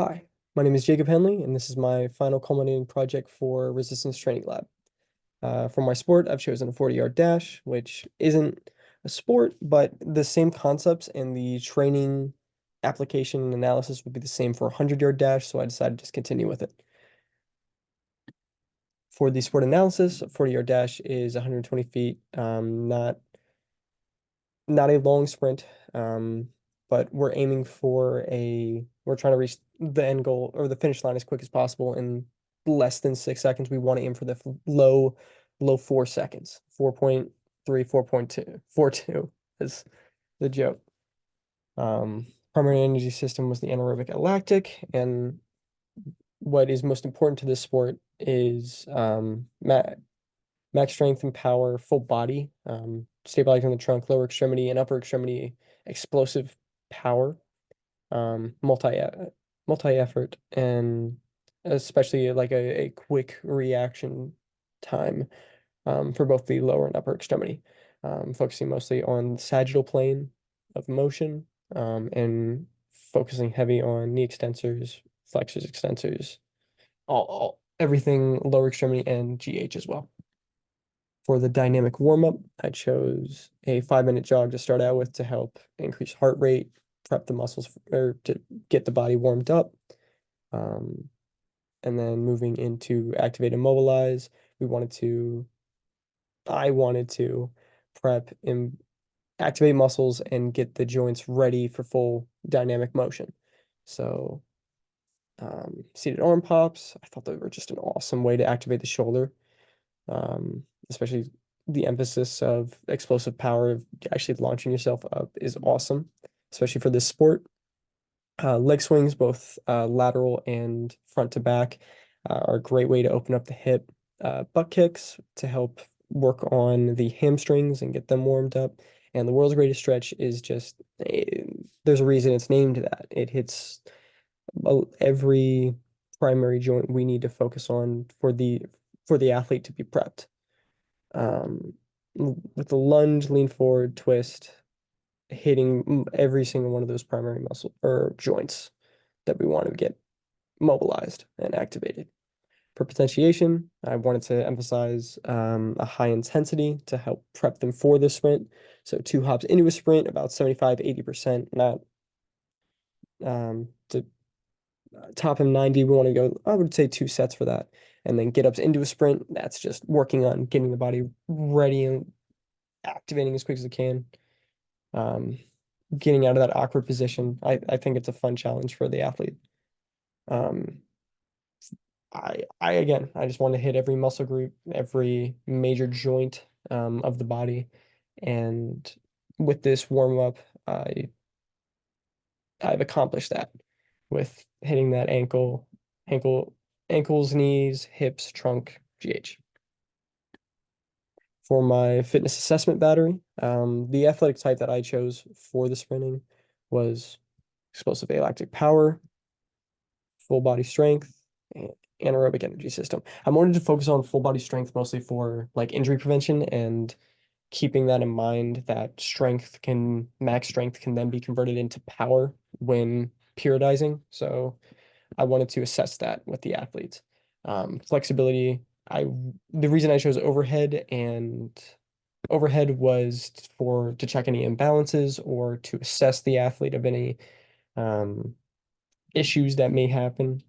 Hi, my name is Jacob Henley, and this is my final culminating project for Resistance Training Lab. For my sport, I've chosen a 40-yard dash, which isn't a sport, but the same concepts and the training application and analysis would be the same for a 100-yard dash, so I decided to just continue with it. For the sport analysis, a 40-yard dash is 120 feet, not a long sprint, but we're trying to reach the end goal or the finish line as quick as possible in less than 6 seconds. We want to aim for the low 4 seconds, 4.3, 4.2, 4.2 is the joke. Primary energy system was the anaerobic lactic, and what is most important to this sport is max strength and power, full body, stabilizing the trunk, lower extremity, and upper extremity explosive power, um, multi multi effort, and especially like a quick reaction time for both the lower and upper extremity, focusing mostly on the sagittal plane of motion, and focusing heavy on knee extensors, flexors, extensors, everything lower extremity and GH as well. For the dynamic warm-up, I chose a 5-minute jog to start out with to help increase heart rate, prep the muscles, or to get the body warmed up. Um, and then moving into activate and mobilize, I wanted to prep and activate muscles and get the joints ready for full dynamic motion. So, seated arm pops, I thought they were just an awesome way to activate the shoulder, especially the emphasis of explosive power of actually launching yourself up is awesome, especially for this sport. Leg swings, both lateral and front to back, are a great way to open up the hip. Butt kicks to help work on the hamstrings and get them warmed up. And the world's greatest stretch is just, there's a reason it's named that. It hits every primary joint we need to focus on for the athlete to be prepped. Um, with the lunge, lean forward, twist, hitting every single one of those primary muscle or joints that we want to get mobilized and activated. For potentiation, I wanted to emphasize a high intensity to help prep them for the sprint. So 2 hops into a sprint, about 75, 80%, not to top him 90. We want to go, I would say 2 sets for that. And then get ups into a sprint. That's just working on getting the body ready and activating as quick as it can. Um, Getting out of that awkward position. I think it's a fun challenge for the athlete. Um, I just want to hit every muscle group, every major joint of the body. And with this warm up, I've accomplished that with hitting that ankle, ankles, knees, hips, trunk, GH. For my fitness assessment battery, the athletic type that I chose for the sprinting was explosive alactic power, full body strength, and anaerobic energy system. I wanted to focus on full body strength mostly for like injury prevention and keeping that in mind that max strength can then be converted into power when periodizing. So I wanted to assess that with the athletes. Flexibility, the reason I chose overhead was to check any imbalances or to assess the athlete of any um, issues that may happen.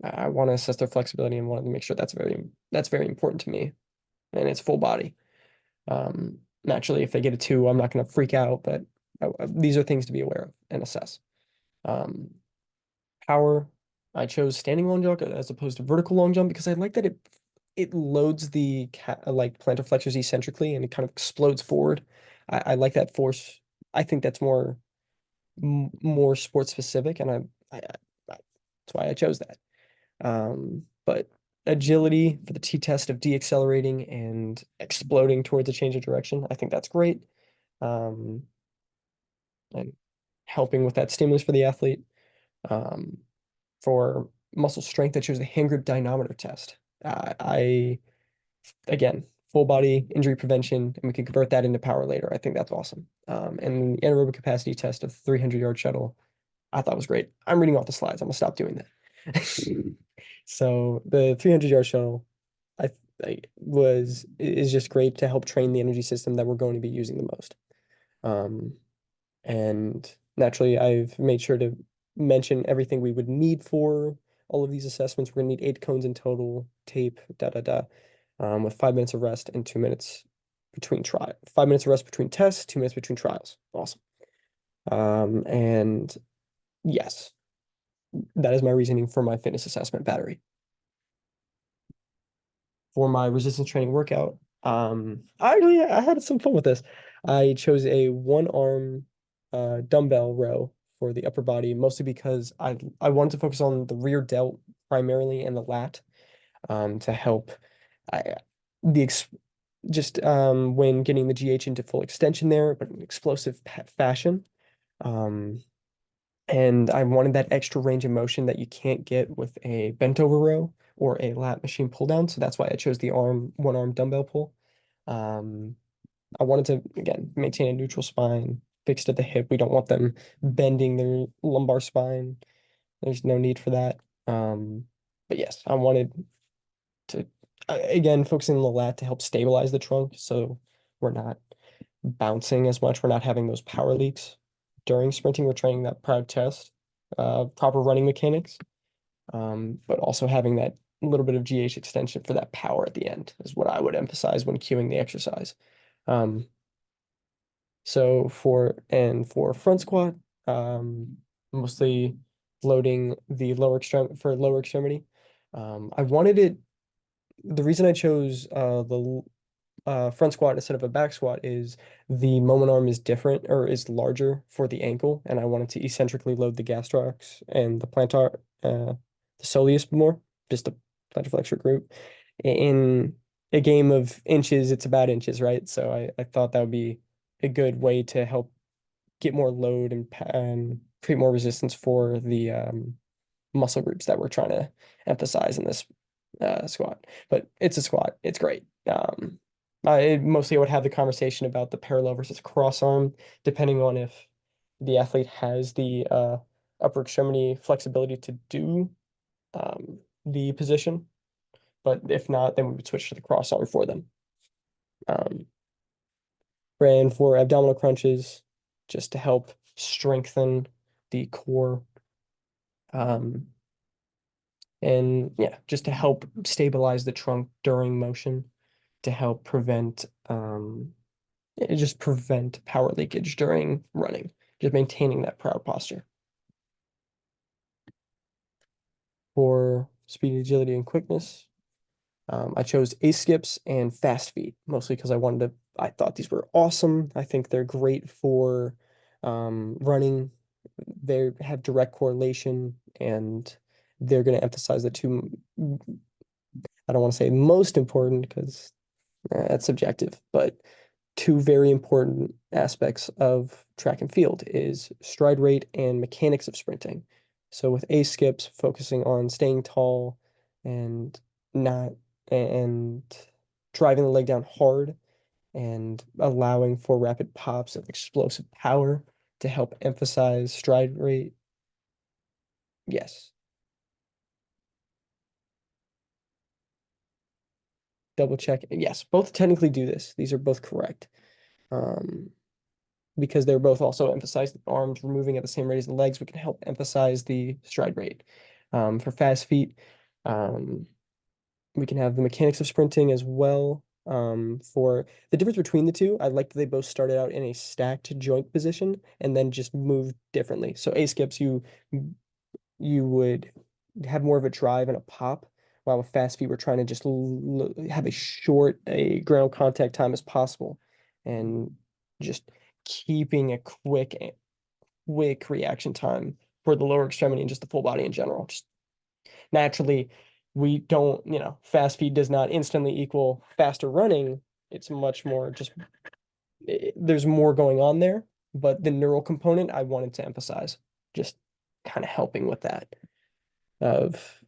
I want to assess their flexibility and wanted to make sure that's very important to me, and it's full body. Naturally, if they get a 2, I'm not going to freak out, but these are things to be aware of and assess. Um, Power, I chose standing long jump as opposed to vertical long jump because I like that it loads the like plantar flexors eccentrically and it kind of explodes forward. I like that force. I think that's more sport specific, and that's why I chose that. But agility for the T-test of deaccelerating and exploding towards a change of direction, I think that's great. Um, and helping with that stimulus for the athlete. Um, for muscle strength, I chose the hand grip dynamometer test. Again, full body injury prevention, and we can convert that into power later. I think that's awesome. And the anaerobic capacity test of 300-yard shuttle. I thought was great. I'm reading off the slides. I'm gonna stop doing that. So the 300-yard shuttle, I, I is just great to help train the energy system that we're going to be using the most. Um, and naturally, I've made sure to mention everything we would need for all of these assessments. We're gonna need 8 cones in total, tape, da da da, with 5 minutes of rest and 2 minutes between 5 minutes of rest between tests, 2 minutes between trials. Awesome. And yes, that is my reasoning for my fitness assessment battery. For my resistance training workout, I had some fun with this. I chose a one arm dumbbell row for the upper body, mostly because I wanted to focus on the rear delt primarily and the lat to help I the ex just when getting the GH into full extension there, but in explosive fashion. Um, and I wanted that extra range of motion that you can't get with a bent over row or a lat machine pull down. So that's why I chose the one arm dumbbell pull. Um, I wanted to, again, maintain a neutral spine fixed at the hip. We don't want them bending their lumbar spine. There's no need for that. But yes, I wanted to, again, focusing on the lat to help stabilize the trunk so we're not bouncing as much. We're not having those power leaks during sprinting. We're training that proud test, proper running mechanics, but also having that little bit of GH extension for that power at the end is what I would emphasize when cueing the exercise. Um, so for front squat, mostly loading the lower extremity. I wanted it. The reason I chose the front squat instead of a back squat is the moment arm is different or is larger for the ankle, and I wanted to eccentrically load the gastrocs and the soleus more, just the plantar flexor group. In a game of inches, it's about inches, right? So I thought that would be a good way to help get more load and create more resistance for the muscle groups that we're trying to emphasize in this squat. But it's a squat. It's great. I would have the conversation about the parallel versus cross arm, depending on if the athlete has the upper extremity flexibility to do the position. But if not, then we would switch to the cross arm for them. Um, and for abdominal crunches, just to help strengthen the core. And yeah, just to help stabilize the trunk during motion, to help just prevent power leakage during running, just maintaining that proud posture. For speed, agility, and quickness, I chose ace skips and fast feet, mostly because I thought these were awesome. I think they're great for running. They have direct correlation and they're going to emphasize the two, I don't want to say most important because that's subjective, but two very important aspects of track and field is stride rate and mechanics of sprinting. So with ace skips, focusing on staying tall and not and driving the leg down hard and allowing for rapid pops of explosive power to help emphasize stride rate. Yes. Double check. Yes, both technically do this. These are both correct. Um, because they're both also emphasize the arms removing at the same rate as the legs, we can help emphasize the stride rate. For fast feet, um, we can have the mechanics of sprinting as well. For the difference between the two, I like that they both started out in a stacked joint position and then just moved differently. So A skips, you would have more of a drive and a pop, while with fast feet, we're trying to just have a ground contact time as possible, and just keeping a quick reaction time for the lower extremity and just the full body in general. Just naturally, we don't, fast feet does not instantly equal faster running. It's much more just there's more going on there, but the neural component I wanted to emphasize, just kind of helping with that of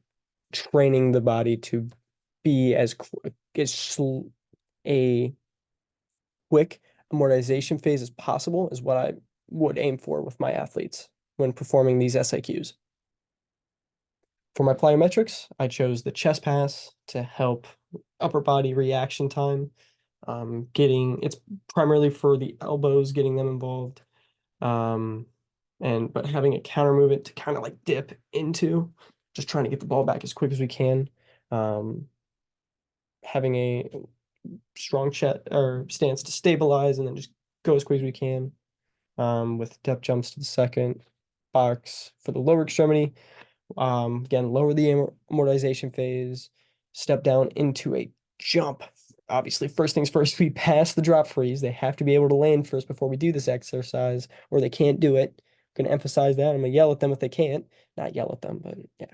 training the body to be a quick amortization phase as possible is what I would aim for with my athletes. when performing these SIQs. For my plyometrics, I chose the chest pass to help upper body reaction time. It's primarily for the elbows, getting them involved. But having a counter movement to kind of like dip into, just trying to get the ball back as quick as we can. Having a strong chest or stance to stabilize and then just go as quick as we can. With depth jumps to the second box for the lower extremity. Again, lower the amortization phase, step down into a jump. Obviously, first things first, we pass the drop freeze. They have to be able to land first before we do this exercise, or they can't do it. I'm gonna emphasize that. I'm gonna yell at them if they can't. Not yell at them, but yeah.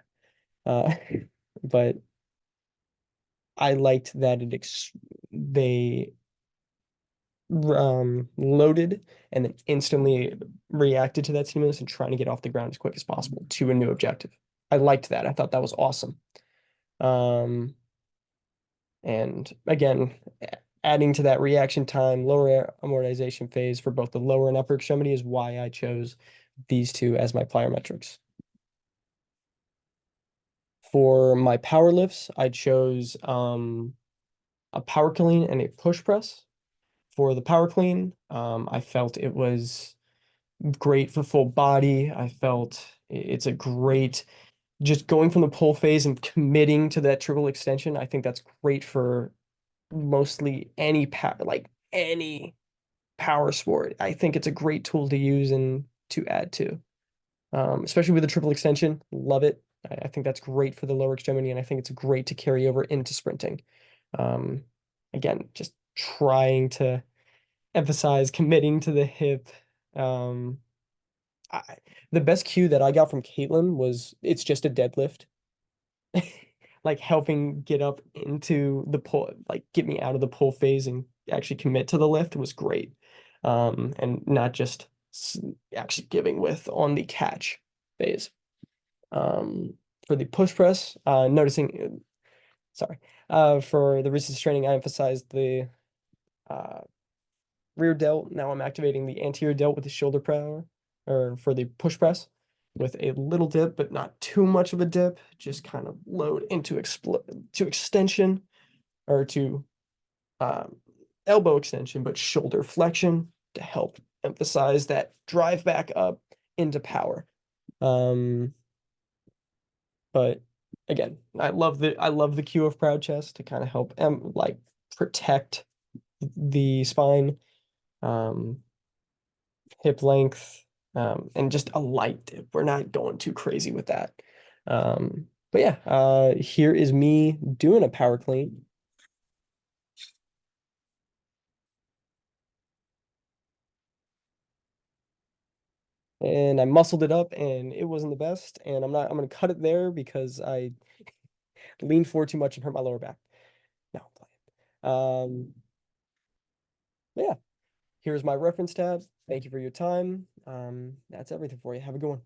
But I liked that they loaded and then instantly reacted to that stimulus and trying to get off the ground as quick as possible to a new objective. I liked that. I thought that was awesome. And again, adding to that reaction time, lower amortization phase for both the lower and upper extremity is why I chose these two as my plyometrics. For my power lifts, I chose a power clean and a push press. For the power clean, I felt it was great for full body. I felt it's a great just going from the pull phase and committing to that triple extension. I think that's great for mostly any any power sport. I think it's a great tool to use and to add to. Especially with the triple extension. Love it. I think that's great for the lower extremity, and I think it's great to carry over into sprinting. Um, Again, just trying to emphasize committing to the hip. Um, I, the best cue that I got from Caitlin was it's just a deadlift. Like helping get up into the pull, like get me out of the pull phase and actually commit to the lift was great. And not just actually giving with on the catch phase. Um, for the push press, sorry, for the resistance training, I emphasized the uh, rear delt. Now I'm activating the anterior delt with the shoulder power, or for the push press with a little dip, but not too much of a dip. Just kind of load into to extension or to um, elbow extension, but shoulder flexion to help emphasize that drive back up into power. Um, but again, I love the cue of proud chest to kind of help like protect the spine. Um, Hip length, and just a light dip. We're not going too crazy with that. But yeah, here is me doing a power clean. And I muscled it up and it wasn't the best. And I'm gonna cut it there because I leaned forward too much and hurt my lower back. No, I'm playing. Yeah, here's my reference tab. Thank you for your time. That's everything for you. Have a good one.